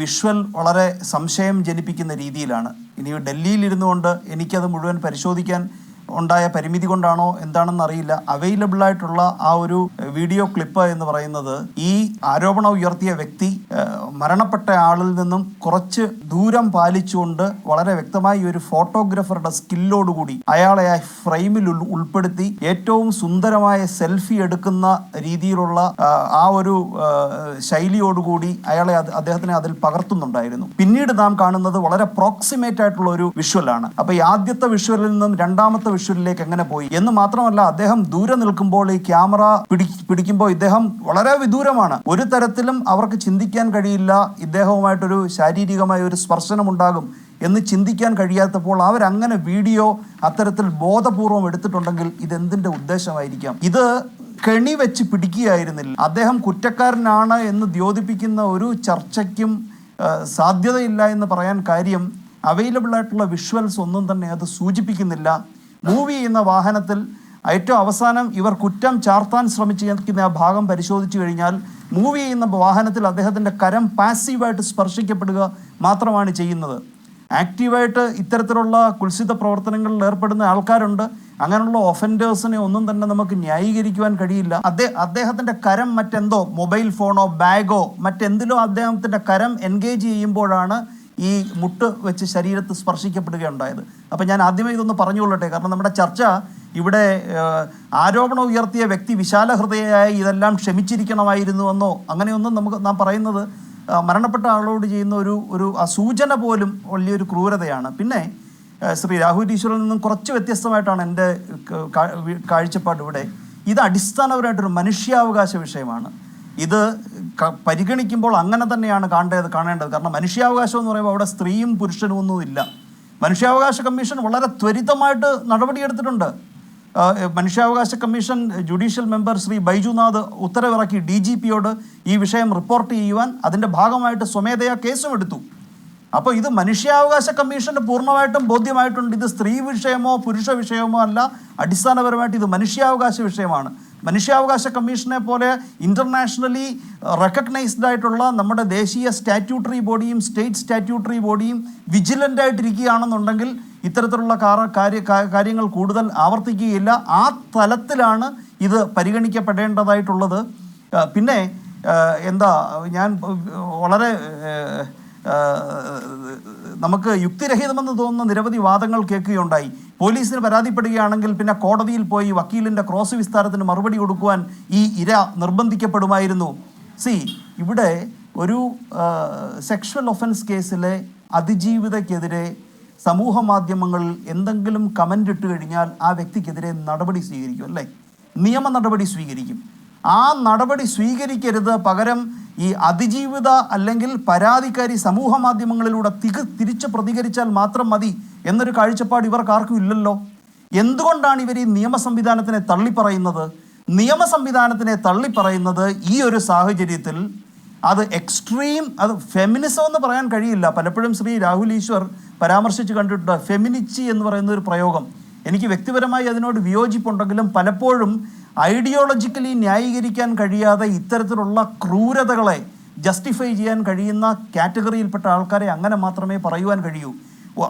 Visual വളരെ സംശയം ജനിപ്പിക്കുന്ന രീതിയിലാണ്. ഇനി ഡൽഹിയിൽ ഇരുന്നുകൊണ്ട് എനിക്കത് മുഴുവൻ പരിശോധിക്കാൻ ഉണ്ടായ പരിമിതി കൊണ്ടാണോ എന്താണെന്ന് അറിയില്ല. അവൈലബിൾ ആയിട്ടുള്ള ആ ഒരു വീഡിയോ ക്ലിപ്പ് എന്ന് പറയുന്നത് ഈ ആരോപണം ഉയർത്തിയ വ്യക്തി മരണപ്പെട്ട ആളിൽ നിന്നും കുറച്ച് ദൂരം പാലിച്ചുകൊണ്ട് വളരെ വ്യക്തമായി ഒരു ഫോട്ടോഗ്രാഫറുടെ സ്കില്ലോടുകൂടി അയാളെ ആ ഫ്രെയിമിൽ ഉൾപ്പെടുത്തി ഏറ്റവും സുന്ദരമായ സെൽഫി എടുക്കുന്ന രീതിയിലുള്ള ആ ഒരു ശൈലിയോടുകൂടി അദ്ദേഹത്തിനെ അതിൽ പകർത്തുന്നുണ്ടായിരുന്നു. പിന്നീട് നാം കാണുന്നത് വളരെ പ്രോക്സിമേറ്റ് ആയിട്ടുള്ള ഒരു വിഷ്വലാണ്. അപ്പൊ ഈ ആദ്യത്തെ വിഷ്വലിൽ നിന്നും രണ്ടാമത്തെ വിഷ്വലിലേക്ക് എങ്ങനെ പോയി എന്ന് മാത്രമല്ല, അദ്ദേഹം ദൂരെ നിൽക്കുമ്പോൾ ഈ ക്യാമറ പിടിക്കുമ്പോൾ ഇദ്ദേഹം വളരെ വിദൂരമാണ്. ഒരു തരത്തിലും അവർക്ക് ചിന്തിക്കാൻ കഴിയില്ല ഇദ്ദേഹവുമായിട്ടൊരു ശാരീരികമായ ഒരു സ്പർശനം ഉണ്ടാകും എന്ന് ചിന്തിക്കാൻ കഴിയാത്തപ്പോൾ അവരങ്ങനെ വീഡിയോ അത്തരത്തിൽ ബോധപൂർവം എടുത്തിട്ടുണ്ടെങ്കിൽ ഇതെന്തിന്റെ ഉദ്ദേശമായിരിക്കാം? ഇത് കെണി വെച്ച് പിടിക്കുകയായിരുന്നില്ല. അദ്ദേഹം കുറ്റക്കാരനാണ് എന്ന് ദ്യോതിപ്പിക്കുന്ന ഒരു ചർച്ചയ്ക്കും സാധ്യതയില്ല എന്ന് പറയാൻ കാര്യം അവൈലബിൾ ആയിട്ടുള്ള വിഷ്വൽസ് ഒന്നും തന്നെ അത് സൂചിപ്പിക്കുന്നില്ല. മൂവ് ചെയ്യുന്ന വാഹനത്തിൽ ഏറ്റവും അവസാനം ഇവർ കുറ്റം ചാർത്താൻ ശ്രമിച്ചിരിക്കുന്ന ആ ഭാഗം പരിശോധിച്ചു കഴിഞ്ഞാൽ മൂവ് ചെയ്യുന്ന വാഹനത്തിൽ അദ്ദേഹത്തിൻ്റെ കരം പാസീവായിട്ട് സ്പർശിക്കപ്പെടുക മാത്രമാണ് ചെയ്യുന്നത്. ആക്റ്റീവായിട്ട് ഇത്തരത്തിലുള്ള കുൽസിത പ്രവർത്തനങ്ങളിൽ ഏർപ്പെടുന്ന ആൾക്കാരുണ്ട്. അങ്ങനെയുള്ള ഒഫൻഡേഴ്സിനെ ഒന്നും തന്നെ നമുക്ക് ന്യായീകരിക്കുവാൻ കഴിയില്ല. അദ്ദേഹത്തിൻ്റെ കരം മറ്റെന്തോ മൊബൈൽ ഫോണോ ബാഗോ മറ്റെന്തിലോ അദ്ദേഹത്തിൻ്റെ കരം എൻഗേജ് ചെയ്യുമ്പോഴാണ് ഈ മുട്ട് വെച്ച് ശരീരത്ത് സ്പർശിക്കപ്പെടുകയുണ്ടായത്. അപ്പം ഞാൻ ആദ്യമേ ഇതൊന്ന് പറഞ്ഞുകൊള്ളട്ടെ, കാരണം നമ്മുടെ ചർച്ച ഇവിടെ ആരോപണം ഉയർത്തിയ വ്യക്തി വിശാല ഹൃദയയായി ഇതെല്ലാം ക്ഷമിച്ചിരിക്കണമായിരുന്നുവെന്നോ അങ്ങനെയൊന്നും നാം പറയുന്നത് മരണപ്പെട്ട ആളോട് ചെയ്യുന്ന ഒരു സൂചന പോലും വലിയൊരു ക്രൂരതയാണ്. പിന്നെ ശ്രീ രാഹുൽ ഈശ്വറിൽ നിന്നും കുറച്ച് വ്യത്യസ്തമായിട്ടാണ് എൻ്റെ കാഴ്ചപ്പാട്. ഇവിടെ ഇത് അടിസ്ഥാനപരമായിട്ടൊരു മനുഷ്യാവകാശ വിഷയമാണ്. ഇത് പരിഗണിക്കുമ്പോൾ അങ്ങനെ തന്നെയാണ് കാണേണ്ടത്. കാരണം മനുഷ്യാവകാശം എന്ന് പറയുമ്പോൾ അവിടെ സ്ത്രീയും പുരുഷനും ഒന്നുമില്ല. മനുഷ്യാവകാശ കമ്മീഷൻ വളരെ ത്വരിതമായിട്ട് നടപടിയെടുത്തിട്ടുണ്ട്. മനുഷ്യാവകാശ commission judicial member Shri Baijunath ഉത്തരവിറക്കി DGPയോട് ഈ വിഷയം റിപ്പോർട്ട് ചെയ്യുവാൻ. അതിൻ്റെ ഭാഗമായിട്ട് സ്വമേധയാ കേസും എടുത്തു. അപ്പോൾ ഇത് മനുഷ്യാവകാശ കമ്മീഷന് പൂർണ്ണമായിട്ടും ബോധ്യമായിട്ടുണ്ട് ഇത് സ്ത്രീ വിഷയമോ പുരുഷ വിഷയമോ അല്ല, അടിസ്ഥാനപരമായിട്ട് ഇത് മനുഷ്യാവകാശ വിഷയമാണ്. മനുഷ്യാവകാശ കമ്മീഷനെ പോലെ ഇൻ്റർനാഷണലി റെക്കഗ്നൈസ്ഡ് ആയിട്ടുള്ള നമ്മുടെ ദേശീയ സ്റ്റാറ്റ്യൂട്ടറി ബോഡിയും സ്റ്റേറ്റ് സ്റ്റാറ്റ്യൂട്ടറി ബോഡിയും വിജിലൻ്റ് ആയിട്ടിരിക്കുകയാണെന്നുണ്ടെങ്കിൽ ഇത്തരത്തിലുള്ള കാര്യങ്ങൾ കൂടുതൽ ആവർത്തിക്കുകയില്ല. ആ തലത്തിലാണ് ഇത് പരിഗണിക്കപ്പെടേണ്ടതായിട്ടുള്ളത്. പിന്നെ ഞാൻ വളരെ നമുക്ക് യുക്തിരഹിതമെന്ന് തോന്നുന്ന നിരവധി വാദങ്ങൾ കേൾക്കുകയുണ്ടായി. പോലീസിന് പരാതിപ്പെടുകയാണെങ്കിൽ പിന്നെ കോടതിയിൽ പോയി വക്കീലിൻ്റെ ക്രോസ് വിസ്താരത്തിന് മറുപടി കൊടുക്കുവാൻ ഈ ഇര നിർബന്ധിക്കപ്പെടുമായിരുന്നു. ഇവിടെ ഒരു സെക്ഷൽ ഒഫൻസ് കേസിലെ അതിജീവിതയ്ക്കെതിരെ സമൂഹ മാധ്യമങ്ങളിൽ എന്തെങ്കിലും കമൻ്റ് ഇട്ട് കഴിഞ്ഞാൽ ആ വ്യക്തിക്കെതിരെ നടപടി സ്വീകരിക്കും, അല്ലേ? നിയമ നടപടി സ്വീകരിക്കും. ആ നടപടി സ്വീകരിക്കരുത്, പകരം ഈ അതിജീവിത അല്ലെങ്കിൽ പരാതിക്കാരി സമൂഹ മാധ്യമങ്ങളിലൂടെ തിരിച്ച് പ്രതികരിച്ചാൽ മാത്രം മതി എന്നൊരു കാഴ്ചപ്പാട് ഇവർക്കാർക്കും ഇല്ലല്ലോ. എന്തുകൊണ്ടാണ് ഇവർ ഈ നിയമ സംവിധാനത്തിനെ തള്ളിപ്പറയുന്നത്? നിയമ സംവിധാനത്തിനെ തള്ളിപ്പറയുന്നത് ഈ ഒരു സാഹചര്യത്തിൽ അത് അത് ഫെമിനിസം എന്ന് പറയാൻ കഴിയില്ല. പലപ്പോഴും ശ്രീ രാഹുൽ ഈശ്വർ പരാമർശിച്ച് കണ്ടിട്ടുണ്ട് ഫെമിനിച്ചി എന്ന് പറയുന്ന ഒരു പ്രയോഗം. എനിക്ക് വ്യക്തിപരമായി അതിനോട് വിയോജിപ്പുണ്ടെങ്കിലും പലപ്പോഴും ഐഡിയോളജിക്കലി ന്യായീകരിക്കാൻ കഴിയാതെ ഇത്തരത്തിലുള്ള ക്രൂരതകളെ ജസ്റ്റിഫൈ ചെയ്യാൻ കഴിയുന്ന കാറ്റഗറിയിൽപ്പെട്ട ആൾക്കാരെ അങ്ങനെ മാത്രമേ പറയുവാൻ കഴിയൂ.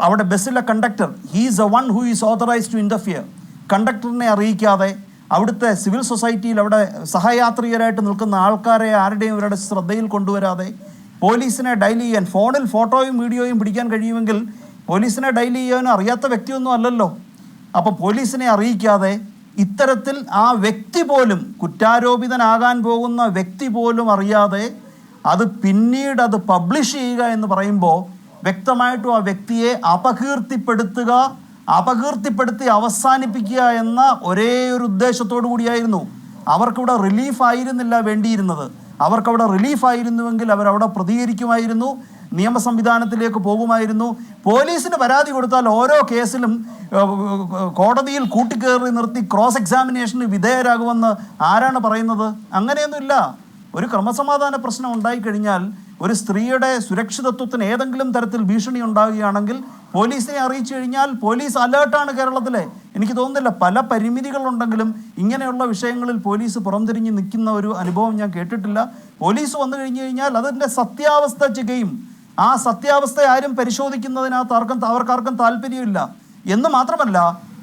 അവിടെ ബസ്സിലെ conductor he's a one who is authorised to interfere. കണ്ടക്ടറിനെ അറിയിക്കാതെ അവിടുത്തെ സിവിൽ സൊസൈറ്റിയിൽ അവിടെ സഹയാത്രികരായിട്ട് നിൽക്കുന്ന ആൾക്കാരെ ആരുടെയും ഇവരുടെ ശ്രദ്ധയിൽ കൊണ്ടുവരാതെ പോലീസിനെ ഡയൽ ചെയ്യാൻ ഫോണിൽ ഫോട്ടോയും വീഡിയോയും പിടിക്കാൻ കഴിയുമെങ്കിൽ പോലീസിനെ ഡയൽ ചെയ്യാൻ അറിയാത്ത വ്യക്തിയൊന്നും അല്ലല്ലോ. അപ്പോൾ പോലീസിനെ അറിയിക്കാതെ ഇത്തരത്തിൽ ആ വ്യക്തി പോലും കുറ്റാരോപിതനാകാൻ പോകുന്ന വ്യക്തി പോലും അറിയാതെ അത് പിന്നീട് അത് പബ്ലിഷ് ചെയ്യുക എന്ന് പറയുമ്പോൾ വ്യക്തമായിട്ടും ആ വ്യക്തിയെ അപകീർത്തിപ്പെടുത്തി അവസാനിപ്പിക്കുക എന്ന ഒരേ ഒരു ഉദ്ദേശത്തോടു കൂടിയായിരുന്നു. അവർക്കിവിടെ റിലീഫായിരുന്നില്ല വേണ്ടിയിരുന്നത്. അവർക്കവിടെ റിലീഫായിരുന്നുവെങ്കിൽ അവരവിടെ പ്രതികരിക്കുമായിരുന്നു, നിയമ സംവിധാനത്തിലേക്ക് പോകുമായിരുന്നു. പോലീസിന് പരാതി കൊടുത്താൽ ഓരോ കേസിലും കോടതിയിൽ കൂട്ടിക്കയറി നിർത്തി ക്രോസ് എക്സാമിനേഷന് വിധേയരാകുമെന്ന് ആരാണ് പറയുന്നത്? അങ്ങനെയൊന്നുമില്ല. ഒരു ക്രമസമാധാന പ്രശ്നം ഉണ്ടായിക്കഴിഞ്ഞാൽ ഒരു സ്ത്രീയുടെ സുരക്ഷിതത്വത്തിന് ഏതെങ്കിലും തരത്തിൽ ഭീഷണി ഉണ്ടാകുകയാണെങ്കിൽ പോലീസിനെ അറിയിച്ചു കഴിഞ്ഞാൽ പോലീസ് അലേർട്ടാണ് കേരളത്തിലെ. എനിക്ക് തോന്നുന്നില്ല, പല പരിമിതികളുണ്ടെങ്കിലും ഇങ്ങനെയുള്ള വിഷയങ്ങളിൽ പോലീസ് പുറംതിരിഞ്ഞ് നിൽക്കുന്ന ഒരു അനുഭവം ഞാൻ കേട്ടിട്ടില്ല. പോലീസ് വന്നു കഴിഞ്ഞു കഴിഞ്ഞാൽ അതിൻ്റെ സത്യാവസ്ഥ ചെയ്യുകയും ആ സത്യാവസ്ഥ ആരും പരിശോധിക്കുന്നതിനകത്ത് അവർക്കാർക്കും താല്പര്യമില്ല. എന്ന് മാത്രമല്ല,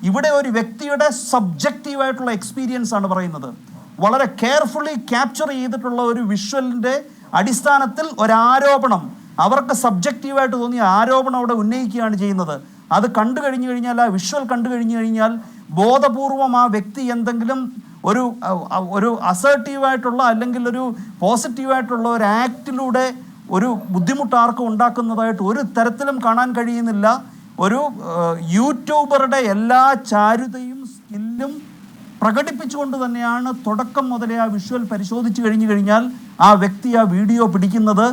ഇവിടെ ഒരു വ്യക്തിയുടെ സബ്ജക്റ്റീവായിട്ടുള്ള എക്സ്പീരിയൻസ് ആണ് പറയുന്നത്. വളരെ കെയർഫുള്ളി ക്യാപ്ചർ ചെയ്തിട്ടുള്ള ഒരു വിഷ്വലിൻ്റെ അടിസ്ഥാനത്തിൽ ഒരാരോപണം, അവർക്ക് സബ്ജക്റ്റീവായിട്ട് തോന്നിയ ആരോപണം അവിടെ ഉന്നയിക്കുകയാണ് ചെയ്യുന്നത്. അത് കണ്ടു കഴിഞ്ഞു കഴിഞ്ഞാൽ, ആ വിഷ്വൽ കണ്ടു കഴിഞ്ഞു കഴിഞ്ഞാൽ ബോധപൂർവം ആ വ്യക്തി എന്തെങ്കിലും ഒരു അസേർട്ടീവായിട്ടുള്ള അല്ലെങ്കിൽ ഒരു പോസിറ്റീവായിട്ടുള്ള ഒരു ആക്ടിലൂടെ ഒരു ബുദ്ധിമുട്ട് ആർക്കും ഉണ്ടാക്കുന്നതായിട്ട് ഒരു തരത്തിലും കാണാൻ കഴിയുന്നില്ല. ഒരു യൂട്യൂബറുടെ എല്ലാ ചാരുതയും സ്കില്ലും പ്രകടിപ്പിച്ചുകൊണ്ട് തന്നെയാണ് തുടക്കം മുതലേ ആ വിഷ്വൽ പരിശോധിച്ച് കഴിഞ്ഞു കഴിഞ്ഞാൽ ആ വ്യക്തി ആ വീഡിയോ പിടിക്കുന്നത്.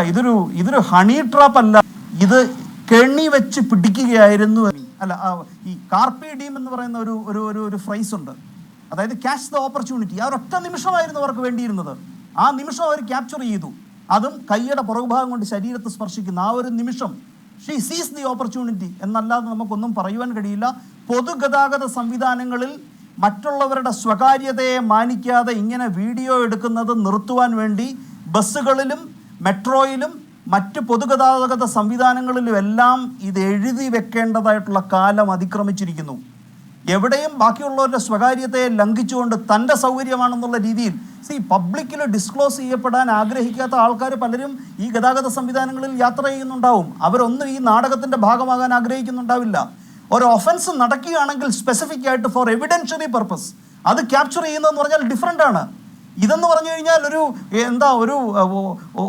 ഇതൊരു ഹണി ട്രാപ്പ് അല്ല, ഇത് കെണി വെച്ച് പിടിക്കുകയായിരുന്നു. അല്ല, ഈ കാർപ്പി ഡീം എന്ന് പറയുന്ന ഒരു ഫ്രൈസ് ഉണ്ട്, അതായത് ക്യാച്ച് ദ ഓപ്പർച്യൂണിറ്റി. ആ ഒരൊറ്റ നിമിഷമായിരുന്നു അവർക്ക് വേണ്ടിയിരുന്നത്. ആ നിമിഷം അവർ ക്യാപ്ചർ ചെയ്തു. അതും കൈയുടെ പുറകുഭാഗം കൊണ്ട് ശരീരത്തെ സ്പർശിക്കുന്ന ആ ഒരു നിമിഷം. ഷീ സീസ് ദി ഓപ്പർച്യൂണിറ്റി എന്നല്ലാതെ നമുക്കൊന്നും പറയുവാൻ കഴിയില്ല. പൊതുഗതാഗത സംവിധാനങ്ങളിൽ മറ്റുള്ളവരുടെ സ്വകാര്യതയെ മാനിക്കാതെ ഇങ്ങനെ വീഡിയോ എടുക്കുന്നത് നിർത്തുവാൻ വേണ്ടി ബസ്സുകളിലും മെട്രോയിലും മറ്റ് പൊതുഗതാഗത സംവിധാനങ്ങളിലും എല്ലാം ഇത് എഴുതി വെക്കേണ്ടതായിട്ടുള്ള കാലം അതിക്രമിച്ചിരിക്കുന്നു. എവിടെയും ബാക്കിയുള്ളവരുടെ സ്വകാര്യതയെ ലംഘിച്ചുകൊണ്ട് തൻ്റെ സൗകര്യമാണെന്നുള്ള രീതിയിൽ പബ്ലിക്കിൽ ഡിസ്ക്ലോസ് ചെയ്യപ്പെടാൻ ആഗ്രഹിക്കാത്ത ആൾക്കാർ പലരും ഈ ഗതാഗത സംവിധാനങ്ങളിൽ യാത്ര ചെയ്യുന്നുണ്ടാവും. അവരൊന്നും ഈ നാടകത്തിൻ്റെ ഭാഗമാകാൻ ആഗ്രഹിക്കുന്നുണ്ടാവില്ല. ഒരു ഒഫൻസ് നടക്കുകയാണെങ്കിൽ സ്പെസിഫിക് ആയിട്ട് ഫോർ എവിഡൻഷ്യറി പർപ്പസ് അത് ക്യാപ്ചർ ചെയ്യുന്നതെന്ന് പറഞ്ഞാൽ ഡിഫറെൻ്റ് ആണ്. ഇതെന്ന് പറഞ്ഞു കഴിഞ്ഞാൽ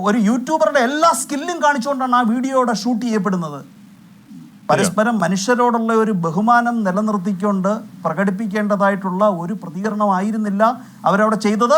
ഒരു യൂട്യൂബറുടെ എല്ലാ സ്കില്ലും കാണിച്ചുകൊണ്ടാണ് ആ വീഡിയോയുടെ ഷൂട്ട് ചെയ്യപ്പെടുന്നത്. പരസ്പരം മനുഷ്യരോടുള്ള ഒരു ബഹുമാനം നിലനിർത്തിക്കൊണ്ട് പ്രകടിപ്പിക്കേണ്ടതായിട്ടുള്ള ഒരു പ്രതികരണമായിരുന്നില്ല അവരവിടെ ചെയ്തത്.